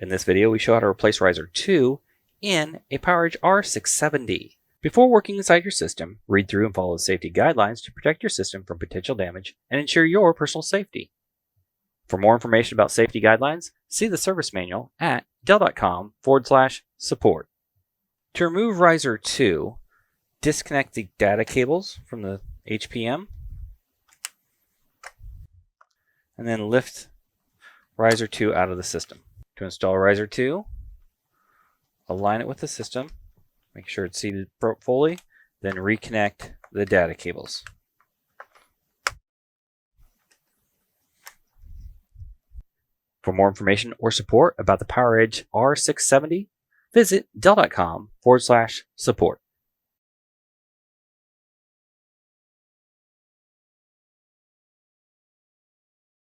In this video, we show how to replace riser 2 in a PowerEdge R670. Before working inside your system, read through and follow the safety guidelines to protect your system from potential damage and ensure your personal safety. For more information about safety guidelines, see the service manual at dell.com/support. To remove riser 2, disconnect the data cables from the HPM and then lift riser 2 out of the system. To install riser 2, align it with the system, make sure it's seated fully, then reconnect the data cables. For more information or support about the PowerEdge R670, visit dell.com/support.